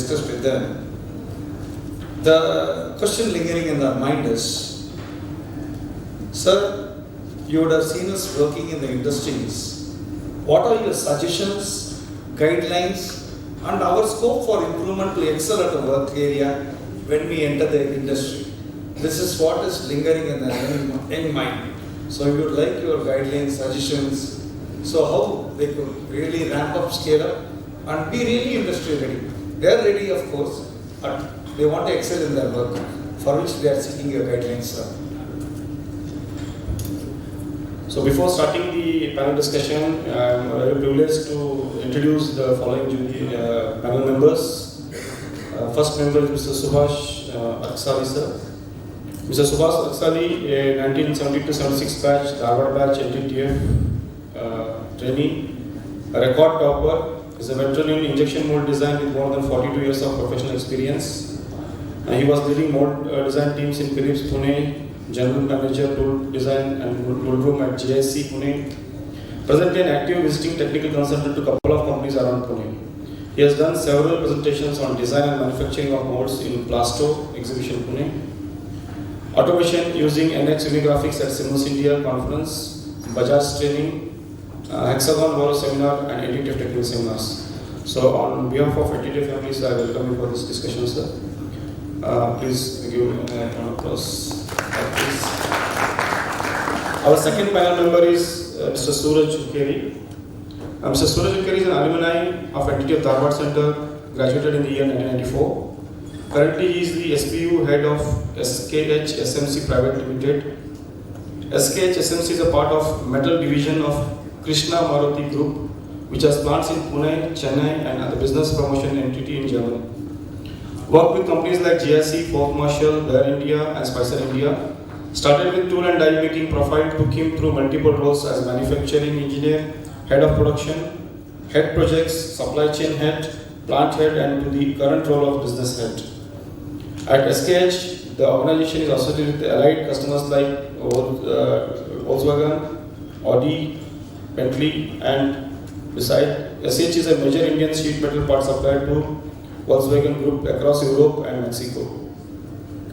discussed with them, the question lingering in their mind is, sir, you would have seen us working in the industries. What are your suggestions, guidelines, and our scope for improvement to excel at a work area when we enter the industry? This is what is lingering in the young mind. So we would like your guidelines, suggestions, so how they could really ramp up, scale up, and be really industry ready. They are ready, of course, but they want to excel in their work, for which they are seeking your guidelines, sir. So before starting the panel discussion, I'm very privileged to introduce the following panel members. First member is Mr. Subhash Aksali, sir. Mr. Subhash Aksali, a 1972-76 batch, Harvard batch, NTTF trainee, a record topper, is a veteran in injection mold design with more than 42 years of professional experience. He was leading mold design teams in Philips Pune, General Manager Tool Design and Mold Room at JSC Pune. Presently an active visiting technical consultant to a couple of companies around Pune. He has done several presentations on design and manufacturing of molds in Plasto Exhibition Pune. Automation using NX Unigraphics at Siemens India Conference, Bajaj Training, Hexagon Boro Seminar and NTTF Technical Seminars. So on behalf of NTTF families, I welcome you for this discussion, sir. Please give a round of applause. Our second panel member is Mr. Suraj Ukeri. Mr. Suraj Ukeri is an alumni of NTTF Dharwad Center, graduated in the year 1994. Currently, he is the SPU head of SKH SMC Private Limited. SKH SMC is a part of metal division of Krishna Maruti Group, which has plants in Pune, Chennai, and other business promotion entity in Germany. Worked with companies like GSC, Ford Marshall, Bear India, and Spicer India. Started with tool and die making profile, took him through multiple roles as manufacturing engineer, head of production, head projects, supply chain head, plant head, and to the current role of business head. At SKH, the organization is associated with allied customers like Volkswagen, Audi, Bentley, and beside, SH is a major Indian sheet metal part supplier to Volkswagen Group across Europe and Mexico.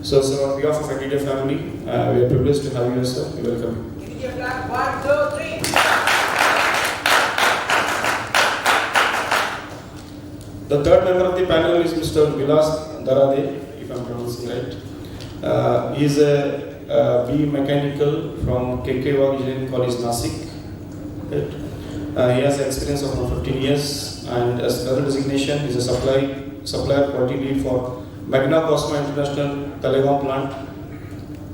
So, on behalf of NTTF family, we are privileged to have you, sir. We welcome you. NTTF flag, 1, 2, 3. The third member of the panel is Mr. Vilas Darade, if I am pronouncing right. He is a B mechanical from KK Engineering College, Nasik. Right. He has an experience of around 15 years, and as current designation is a supplier quality lead for Magna Cosma International Talegaon plant,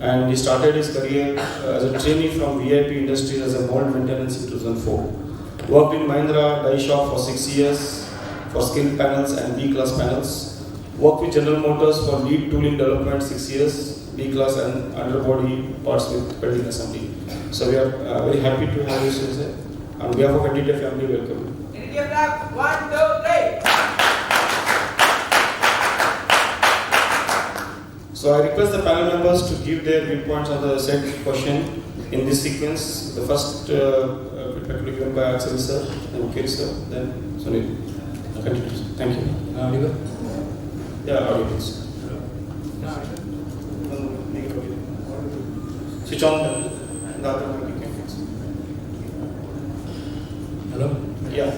and he started his career as a trainee from VIP Industries as a mold maintenance in 2004. Worked in Mahindra die shop for 6 years for skill panels and B-class panels. Worked with General Motors for lead tooling development 6 years, B-class and underbody parts with welding assembly. So we are very happy to have you, sir. On behalf of NTTF family, welcome. NTTF flag, 1, 2, 3. So I request the panel members to give their viewpoints on the said question in this sequence. The first feedback will be given by Axel sir, then Ukeri sir, then Sunil. Continue. Thank you. Audible? Yeah, audio please. Switch on the other mic. Hello? Yeah.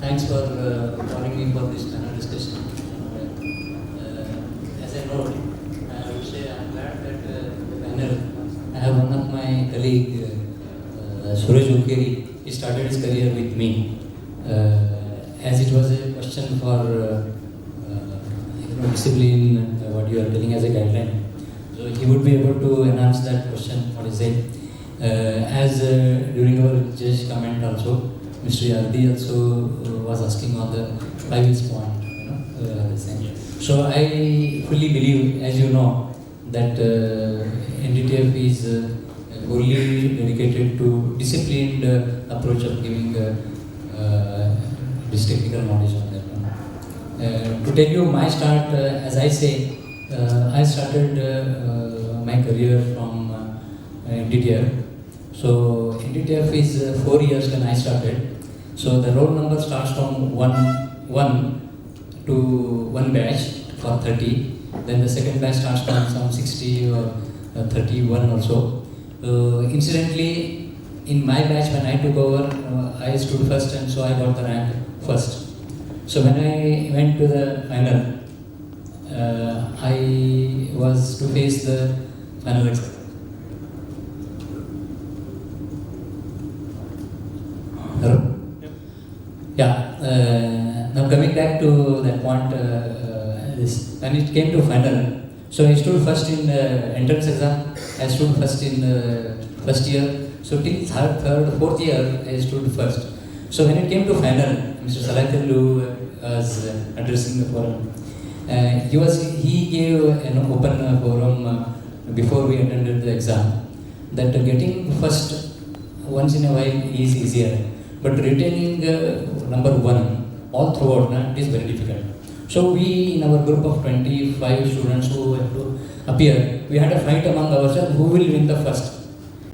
Thanks for calling me for this panel discussion. As I wrote, I would say I'm glad that the panel, I have one of my colleague, Suraj Ukeri. He started his career with me. As it was a question for discipline, what you are telling as a guideline. So he would be able to enhance that question, what is it? As during our judge comment also, Mr. Yardi also was asking on the 5 years point, So I fully believe, as you know, that NTTF is wholly dedicated to disciplined approach of giving this technical knowledge on that one. To tell you my start, as I say, I started my career from NTTF. So NTTF is 4 years when I started. So the roll number starts from 1 to 1 batch for 30. Then the second batch starts from some 60 or 31 or so. Incidentally, in my batch when I took over, I stood first and so I got the rank first. So when I went to the final, I was to face the final exam. Hello? Yeah. Now coming back to that point, when it came to final, so I stood first in the entrance exam. I stood first in first year. So till third, fourth year, I stood first. So when it came to final, Mr. Salatillu was addressing the forum. He gave an open forum before we attended the exam that getting first once in a while is easier, but retaining number one all throughout it is very difficult. So we, in our group of 25 students who have to appear, we had a fight among ourselves who will win the first.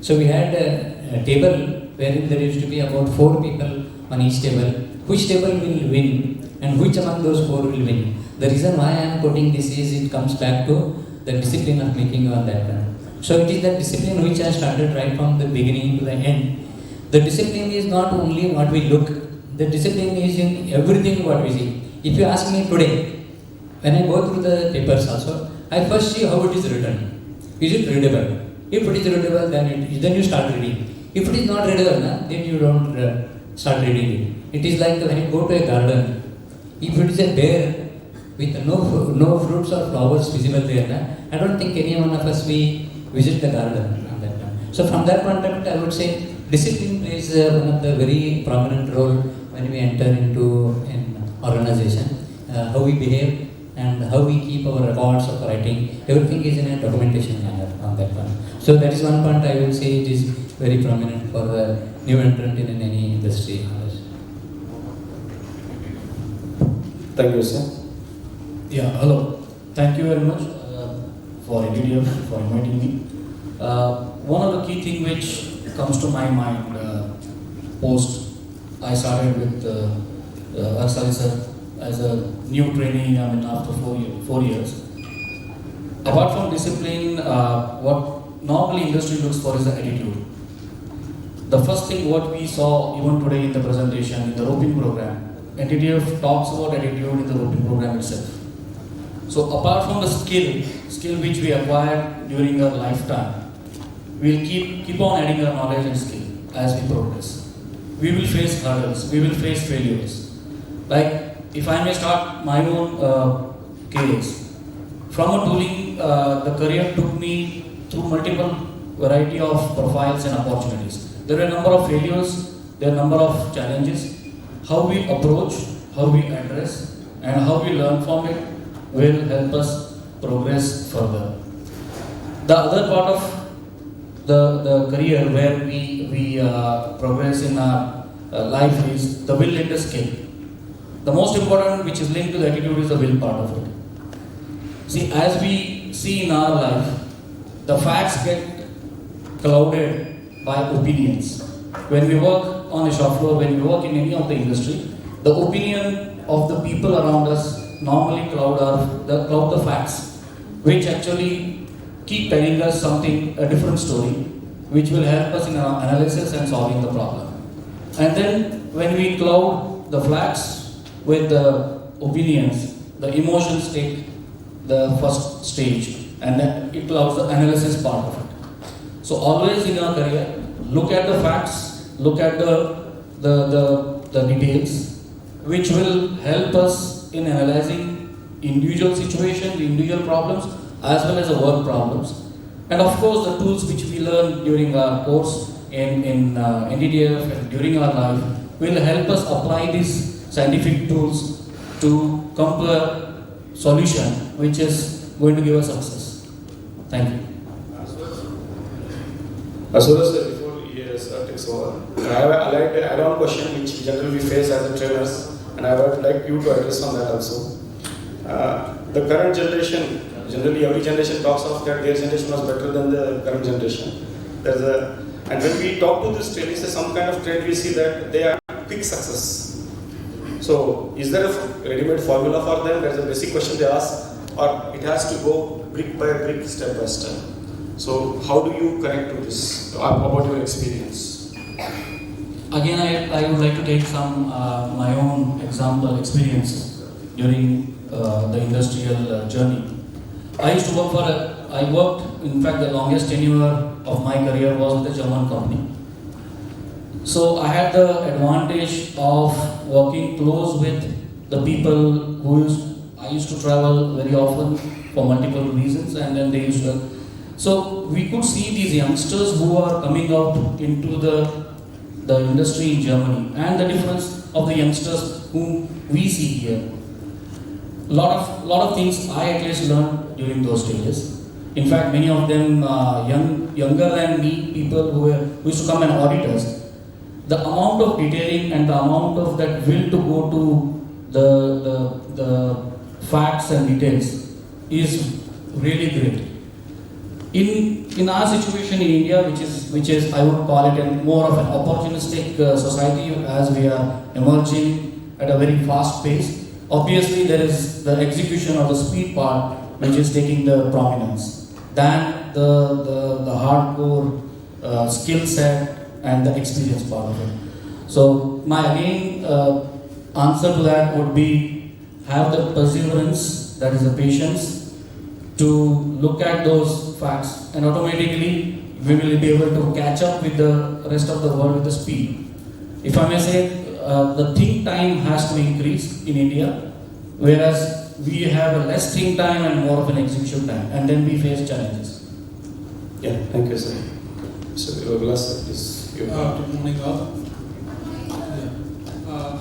So we had a table wherein there used to be about 4 people on each table. Which table will win and which among those 4 will win? The reason why I am quoting this is it comes back to the discipline of making on that one. So it is that discipline which I started right from the beginning to the end. The discipline is not only what we look, the discipline is in everything what we see. If you ask me today, when I go through the papers also, I first see how it is written. Is it readable? If it is readable, then you start reading. If it is not readable, then you don't start reading it. It is like when you go to a garden. If it is a bare with no fruits or flowers visible there, I don't think any one of us we visit the garden on that time. So from that point of view, I would say discipline plays one of the very prominent role when we enter into an organization. How we behave and how we keep our records of writing, everything is in a documentation manner on that one. So that is one point I would say it is very prominent for the new entrant in any industry. Thank you, sir. Yeah, hello. Thank you very much for NDDF for inviting me. One of the key things which comes to my mind post I started with Aksali sir as a new trainee. I mean, after 4 years. Apart from discipline, what normally industry looks for is the attitude. The first thing what we saw even today in the presentation in the roping program, NDDF talks about attitude in the roping program itself. So apart from the skill which we acquire during our lifetime, we'll keep on adding our knowledge and skill as we progress. We will face hurdles, we will face failures. Like if I may start my own case, from a tooling, the career took me through multiple variety of profiles and opportunities. There were a number of failures, there are a number of challenges. How we approach, how we address, and how we learn from it will help us progress further. The other part of the career where we progress in our life is the will and the skill. The most important which is linked to the attitude is the will part of it. See, as we see in our life, the facts get clouded by opinions. When we work on a shop floor, when we work in any of the industry, the opinion of the people around us normally cloud the facts, which actually keep telling us something, a different story, which will help us in our analysis and solving the problem. And then when we cloud the facts with the opinions, the emotions take the first stage, and then it clouds the analysis part of it. So always in our career, look at the facts, look at the details, which will help us in analyzing individual situations, individual problems, as well as the work problems. And of course, the tools which we learn during our course in NDDF and during our life will help us apply these scientific tools to come to a solution which is going to give us success. Thank you. As well as before ES takes over, I have an add-on question which generally we face as a trainers, and I would like you to address on that also. The current generation, generally every generation talks of that their generation was better than the current generation. And when we talk to this trainees, some kind of trend we see that they are quick success. So, is there a ready-made formula for them? There's a basic question they ask, or it has to go brick by brick, step by step. So, how do you connect to this about your experience? Again, I would like to take some my own example experience during the industrial journey. I worked, in fact, the longest tenure of my career was with a German company. So I had the advantage of working close with the people I used to travel very often for multiple reasons, and then they used to. So we could see these youngsters who are coming out into the industry in Germany, and the difference of the youngsters whom we see here. Lot of things I at least learned during those stages. In fact, many of them younger than me, people who used to come and audit us. The amount of detailing and the amount of that will to go to the facts and details is really great. In our situation in India, which is I would call it more of an opportunistic society, as we are emerging at a very fast pace. Obviously, there is the execution or the speed part which is taking the prominence than the hardcore skill set and the experience part of it. So my again answer to that would be have the perseverance, that is the patience, to look at those facts, and automatically we will be able to catch up with the rest of the world with the speed. If I may say, the think time has to increase in India, whereas we have a less think time and more of an execution time, and then we face challenges. Yeah, thank you, sir. So, Vilas, please. Good morning, all.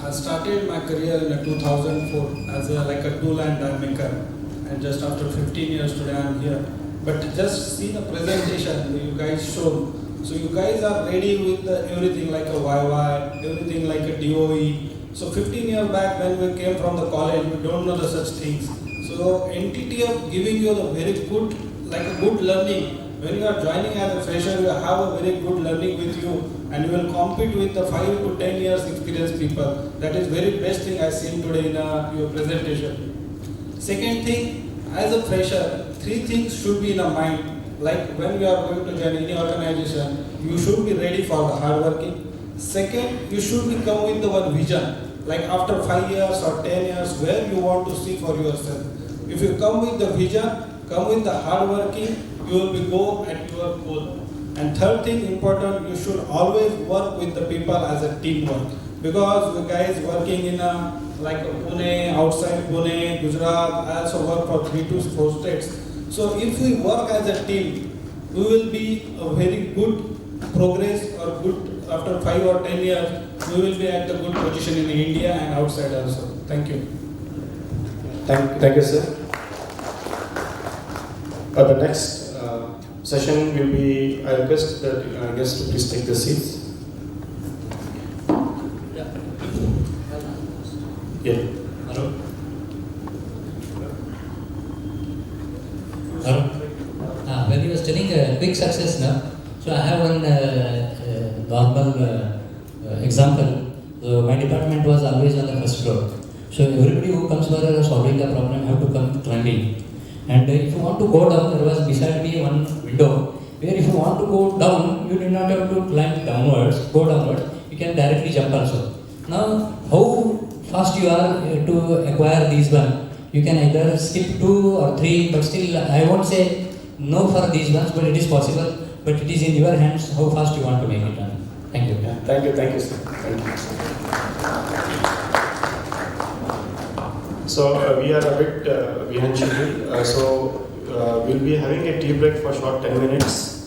I started my career in 2004 as a tool and die maker, and just after 15 years today I am here. But just see the presentation you guys showed. So you guys are ready with everything like a YY, everything like a DOE. So 15 years back when we came from the college, we don't know the such things. So entity of giving you the very good, like a good learning. When you are joining as a fresher, you have a very good learning with you, and you will compete with the 5 to 10 years experienced people. That is very best thing I seen today in your presentation. Second thing, as a fresher, 3 things should be in our mind. Like when you are going to join any organization, you should be ready for the hard working. Second, you should be come with the one vision. Like after 5 years or 10 years, where you want to see for yourself. If you come with the vision, come with the hard working, you will be go at your goal. And third thing important, you should always work with the people as a teamwork. Because you guys working in like Pune, outside Pune, Gujarat, I also work for 3 to 4 states. So if we work as a team, we will be a very good progress or good after 5 or 10 years, we will be at a good position in India and outside also. Thank you. Thank you, sir. The next session will be, I request that guests to please take the seats. Yeah. Hello. Hello. When you was telling quick success now, so I have one normal example. My department was always on the first floor. So everybody who comes for solving the problem have to come climbing. And if you want to go down, there was beside me one window where if you want to go down, you do not have to climb downwards, go downwards, you can directly jump also. Now, how fast you are to acquire these one? You can either skip 2 or 3, but still I won't say no for these ones, but it is possible. But it is in your hands how fast you want to make it done. Thank you. Yeah, thank you, sir. Thank you. So we are a bit behind schedule. So we'll be having a tea break for short 10 minutes.